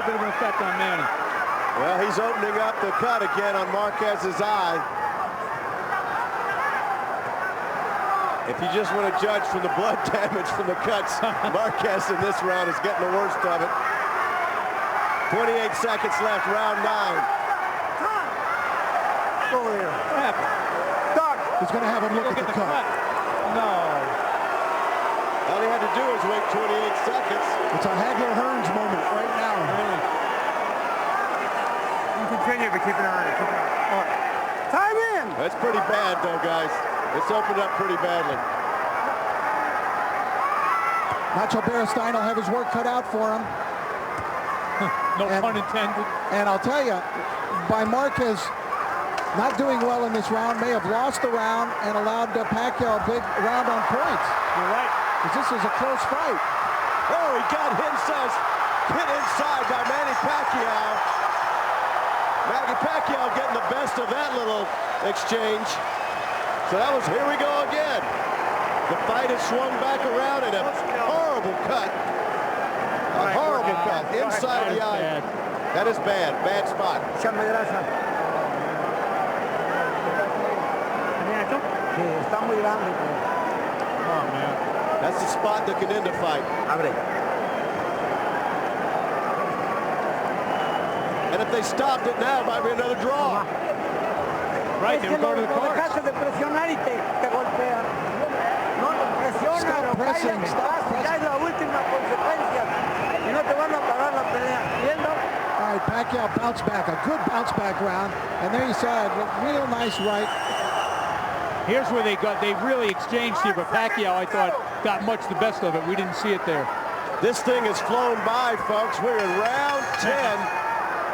little bit of an effect on Manny. Well, he's opening up the cut again on Marquez's eye. If you just want to judge from the blood damage from the cuts, Marquez in this round is getting the worst of it. 28 seconds left, round 9. Over here. What happened? Doc. He's going to have him look at the cut. No. All he had to do was wait 28 seconds. It's a Hagler-Hearns moment right now. You continue, but keep an eye on it. Keep an eye. All right. Time in. That's pretty bad, though, guys. It's opened up pretty badly. Nacho Beristain will have his work cut out for him. No pun intended. And I'll tell you, by Marquez not doing well in this round, may have lost the round and allowed Pacquiao a big round on points. You're right. Because this is a close fight. Oh, he got himself hit inside by Manny Pacquiao. Manny Pacquiao getting the best of that little exchange. So that was, here we go again. The fight has swung back around in a horrible cut. A horrible cut inside the eye. That is bad. Bad spot. Oh, man. That's the spot that can end a fight. And if they stopped it now, it might be another draw. Right, they would go to the court. Stop pressing. All right, Pacquiao bounced back, a good bounce back round. And there you saw it, real nice right. Here's where they really exchanged here, but Pacquiao, I thought, got much the best of it. We didn't see it there. This thing has flown by, folks. We're in round 10,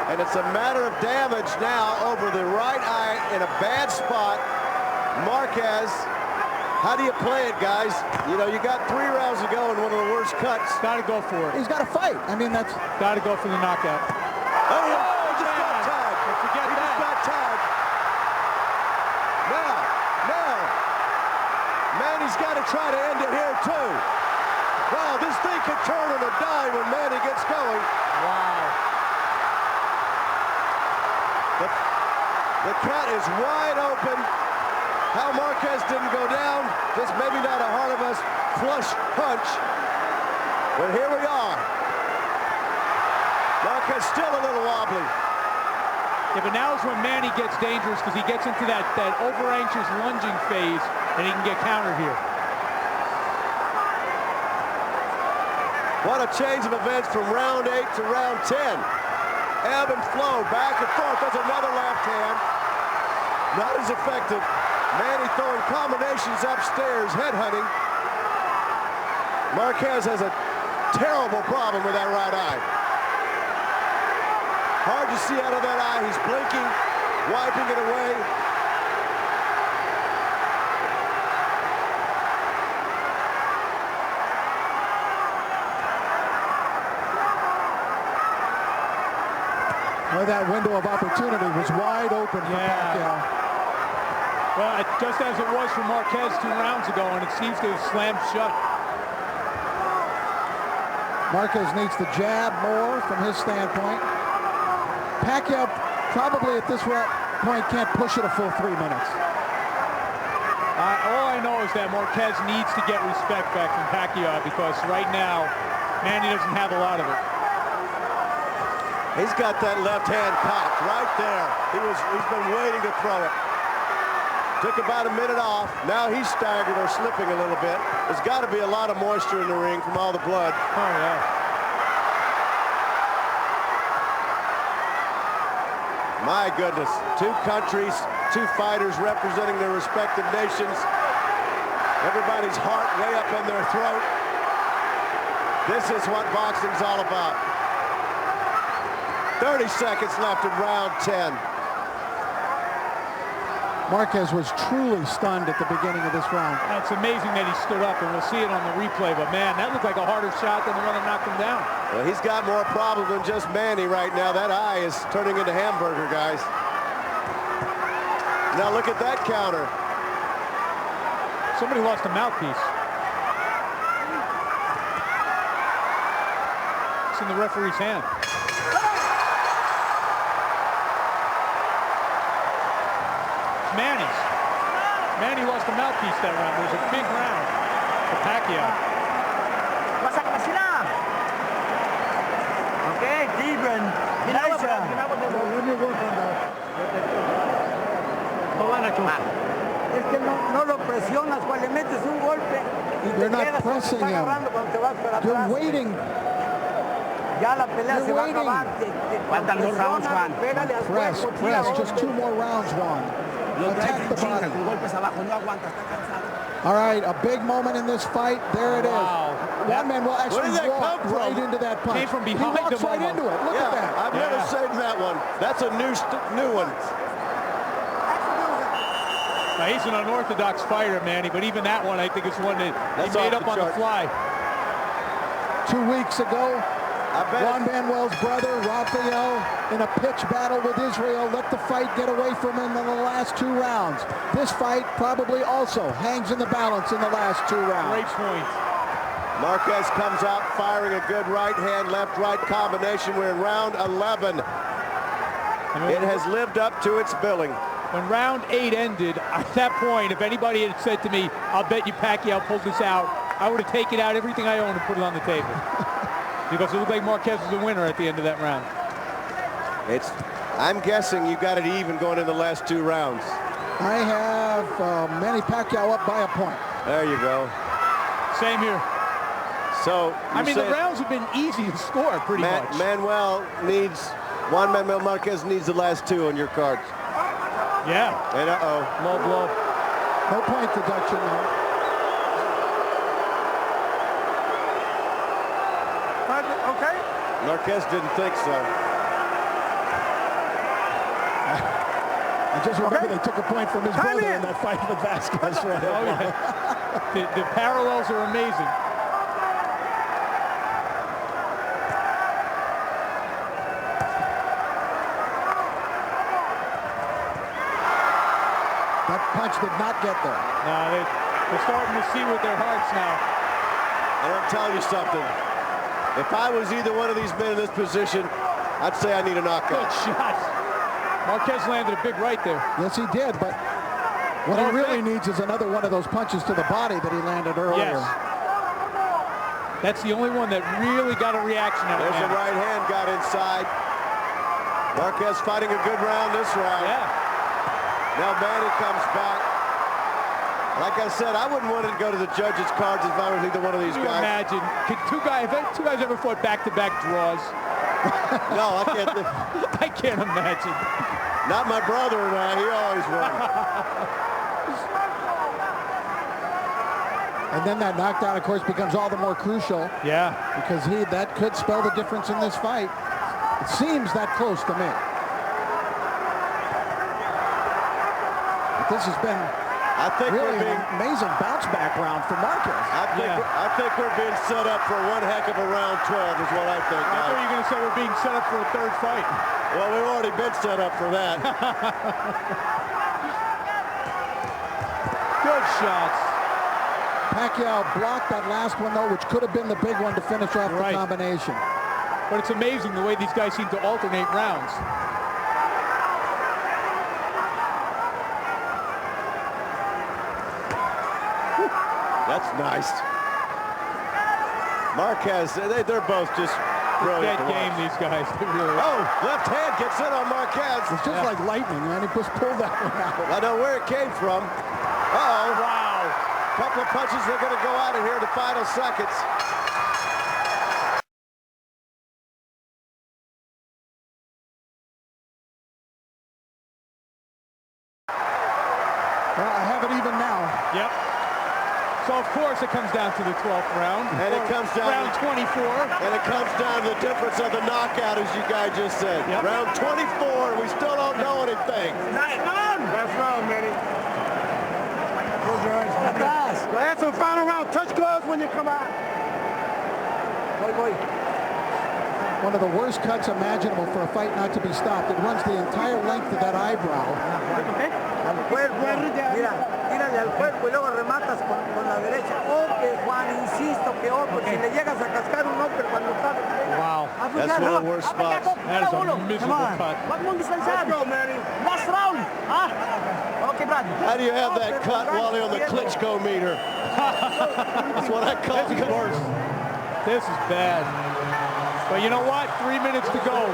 and it's a matter of damage now over the right eye in a bad spot. Marquez, how do you play it, guys? You know, you got 3 rounds to go in one of the worst cuts. Got to go for it. He's got to fight. I mean, that's... Got to go for the knockout. Oh, he just got tagged. Forget he that. just got tagged. Now, Manny's got to try to end it here, too. Wow, this thing could turn on a dime when Manny gets going. Wow. The cut is wide open. How Marquez didn't go down, just maybe not a heart of us flush punch. But here we are. Marquez still a little wobbly. Yeah, but now is when Manny gets dangerous because he gets into that over-anxious lunging phase and he can get countered here. What a change of events from round 8 to round 10. Ebb and flow, back and forth. That's another left hand. Not as effective. Manny throwing combinations upstairs, headhunting. Marquez has a terrible problem with that right eye. Hard to see out of that eye. He's blinking, wiping it away. Well, that window of opportunity was wide open for Pacquiao. Well, just as it was for Marquez 2 rounds ago, and it seems to have slammed shut. Marquez needs to jab more from his standpoint. Pacquiao probably at this point can't push it a full 3 minutes. All I know is that Marquez needs to get respect back from Pacquiao because right now, Manny doesn't have a lot of it. He's got that left hand cocked right there. He's been waiting to throw it. Took about a minute off. Now he's staggered or slipping a little bit. There's got to be a lot of moisture in the ring from all the blood. Oh, yeah. My goodness. 2 countries, 2 fighters representing their respective nations. Everybody's heart way up in their throat. This is what boxing's all about. 30 seconds left in round 10. Marquez was truly stunned at the beginning of this round. It's amazing that he stood up, and we'll see it on the replay, but man, that looked like a harder shot than the one that knocked him down. Well, he's got more problem than just Manny right now. That eye is turning into hamburger, guys. Now look at that counter. Somebody lost a mouthpiece. in the referee's hand. Manny lost the mouthpiece that round. It was a big round for Pacquiao. Wasak na sila. Okay, even. Ginawa mo. Let me work on that. Es que no lo presionas cuando le metes un golpe. You're not pressing him. You're waiting. Ya la pelea se va a acabar. Faltan 2 rounds, Juan. Press. Just 2 more rounds, Juan. Attack the body. All right, a big moment in this fight. There it is. Juan Manuel actually walked right into that punch. Came from behind he walks right into it. Look at that. I've never seen that one. That's a new one. Now, he's an unorthodox fighter, Manny, but even that one, I think, is one that he made up on the fly. 2 weeks ago, Juan Manuel's brother, Rafael, in a pitch battle with Israel, let the fight get away from him in the last 2 rounds. This fight probably also hangs in the balance in the last 2 rounds. Great point. Marquez comes out firing a good right hand, left-right combination. We're in round 11. It has lived up to its billing. When round 8 ended, at that point, if anybody had said to me, I'll bet you Pacquiao pulled this out, I would have taken out everything I own and put it on the table. Because it looked like Marquez was the winner at the end of that round. I'm guessing you got it even going in the last 2 rounds. I have Manny Pacquiao up by a point. There you go. Same here. So I mean, the rounds have been easy to score pretty much. Juan Manuel Marquez needs the last 2 on your cards. Yeah. And Low blow. No point deduction now. Okay. Marquez didn't think so. I just remember they took a point from his brother in that fight with Vasquez. Oh, yeah. the parallels are amazing. That punch did not get there. No, they're starting to see with their hearts now. And I'll tell you something. If I was either one of these men in this position, I'd say I need a knockout. Good shot. Marquez landed a big right there. Yes, he did, but what he really needs is another one of those punches to the body that he landed earlier. Yes. That's the only one that really got a reaction out of him. There's a right hand got inside. Marquez fighting a good round this round. Yeah. Now Manny comes back. Like I said, I wouldn't want to go to the judges' cards if I was either one of these Can you guys. imagine? Could two guys ever fought back-to-back draws? No, I can't. I can't imagine. Not my brother and I. He always won. And then that knockdown, of course, becomes all the more crucial. Yeah. Because that could spell the difference in this fight. It seems that close to me. But this has been really an amazing bounce back round for Marquez. I think we're being set up for one heck of a round 12 is what I think. I thought you were going to say we're being set up for a third fight. Well, we've already been set up for that. Good shots. Pacquiao blocked that last one, though, which could have been the big one to finish off the combination. But it's amazing the way these guys seem to alternate rounds. That's nice. Marquez, they're both just brilliant. Dead game, these guys. They really are. Oh, left hand gets in on Marquez. It's just like lightning, man. He just pulled that one out. I know where it came from. Uh-oh. Wow. Couple of punches. We're going to go out of here in the final seconds. Well, I have it even now. Yep. So, of course, it comes down to the 12th round. And it comes down round 24. And it comes down to the difference of the knockout, as you guys just said. Yep. Round 24, we still don't know anything. That's wrong, Manny. Close your eyes. That's the final round. Touch gloves when you come out. One of the worst cuts imaginable for a fight not to be stopped. It runs the entire length of that eyebrow. Mira, pégale al cuerpo y luego rematas con la derecha. Ope, Juan, insisto que ope. Si le llegas a cascar un ope cuando está... Wow. That's one of the worst spots. That is a miserable cut. Wag mong distansyahan. Last round. Okay, Brad. How do you have that cut, Wally, on the Klitschko meter? That's what I call it. Worse. This is bad. But you know what? 3 minutes to go.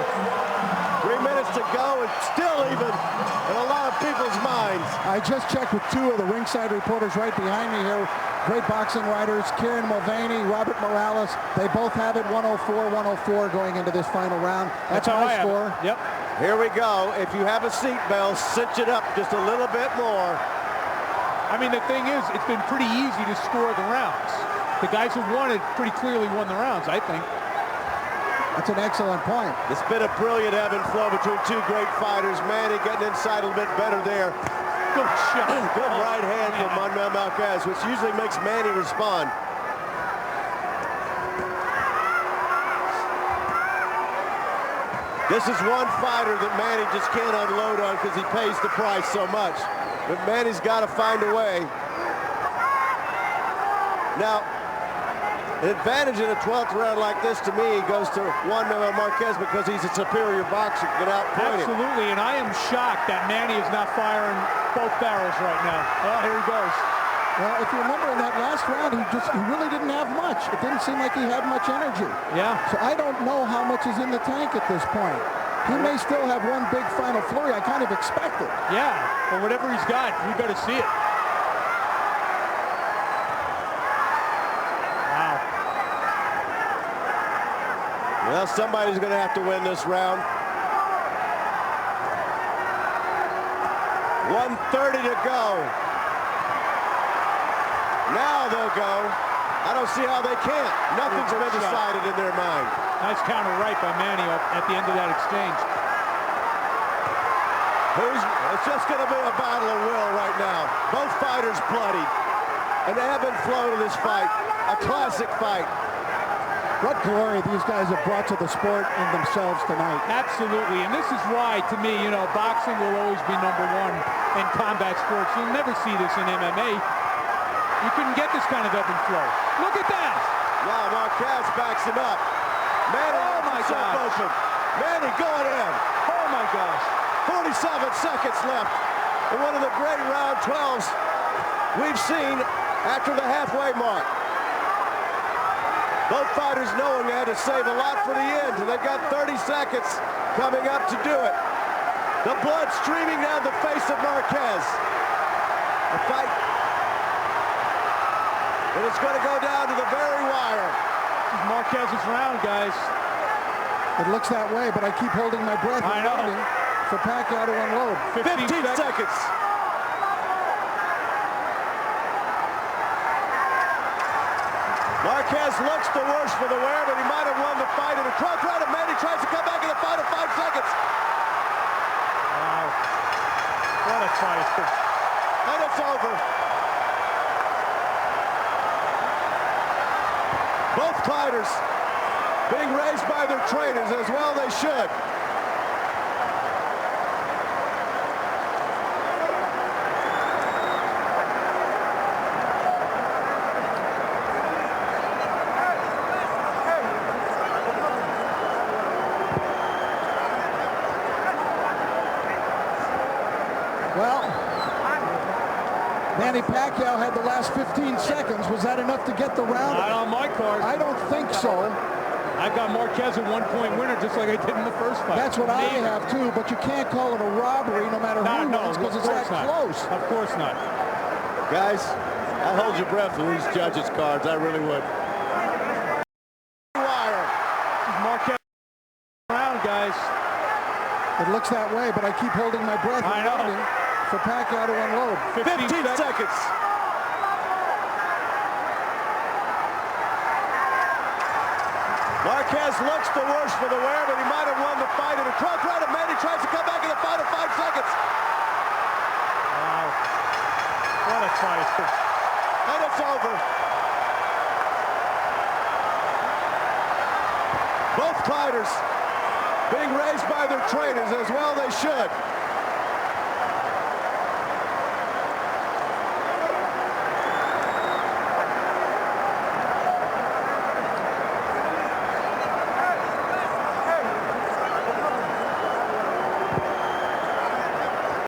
3 minutes to go, and still even in a lot of people's minds. I just checked with two of the ringside reporters right behind me here. Great boxing writers, Kieran Mulvaney, Robert Morales. They both have it 104-104 going into this final round. That's how my I score. Yep. Here we go. If you have a seat belt, cinch it up just a little bit more. I mean, the thing is, it's been pretty easy to score the rounds. The guys who won it pretty clearly won the rounds, I think. That's an excellent point. It's been a brilliant ebb and flow between two great fighters. Manny getting inside a little bit better there. Good shot. Good right hand from Juan Manuel Marquez, which usually makes Manny respond. This is one fighter that Manny just can't unload on because he pays the price so much. But Manny's got to find a way. Now, an advantage in a 12th round like this, to me, goes to Juan Manuel Marquez because he's a superior boxer, can outpoint him. Absolutely, and I am shocked that Manny is not firing both barrels right now. Oh, here he goes. Well, if you remember in that last round, he really didn't have much. It didn't seem like he had much energy. Yeah. So I don't know how much is in the tank at this point. He may still have one big final flurry. I kind of expect it. Yeah, but whatever he's got, we better see it. Wow. Well, somebody's going to have to win this round. 1:30 to go. Now they'll go. I don't see how they can't. Nothing's been decided in their mind. Nice counter right by Manny at the end of that exchange. It's just going to be a battle of will right now. Both fighters bloodied. An ebb and flow to this fight. A classic fight. What glory these guys have brought to the sport and themselves tonight. Absolutely, and this is why, to me, you know, boxing will always be number one in combat sports. You'll never see this in MMA. You couldn't get this kind of ebb and flow. Look at that! Wow, Marquez backs him up. Manny, oh my gosh. Open. Manny going in. Oh my gosh. 47 seconds left in one of the great round 12s we've seen after the halfway mark. Both fighters knowing they had to save a lot for the end, and they've got 30 seconds coming up to do it. The blood streaming down the face of Marquez. A fight. And it's going to go down to the very wire. This is Marquez's round, guys. It looks that way, but I keep holding my breath. I know. For Pacquiao to unload. 15 seconds. Marquez looks the worst for the wear, but he might have won the fight in the 12th round. And Manny tries to come back in the final 5 seconds. Wow. What a fight. And it's over. Both fighters being raised by their trainers, as well they should. Well, Manny Pacquiao had the last 15 seconds. Was that enough to get the round? Not on my card. I don't think so. I got Marquez a 1-point winner, just like I did in the first fight. That's what I have too, but you can't call it a robbery no matter who wins because it's that close. Of course not. Guys, I hold your breath for these judges' cards. I really would. Wire. Marquez round, guys. It looks that way, but I keep holding my breath. I know. For Pacquiao to unload. 15 seconds. Marquez looks the worst for the wear, but he might have won the fight in the 12th round. And Manny tries to come back in the final 5 seconds. Wow. What a fight. And it's over. Both fighters being raised by their trainers, as well they should.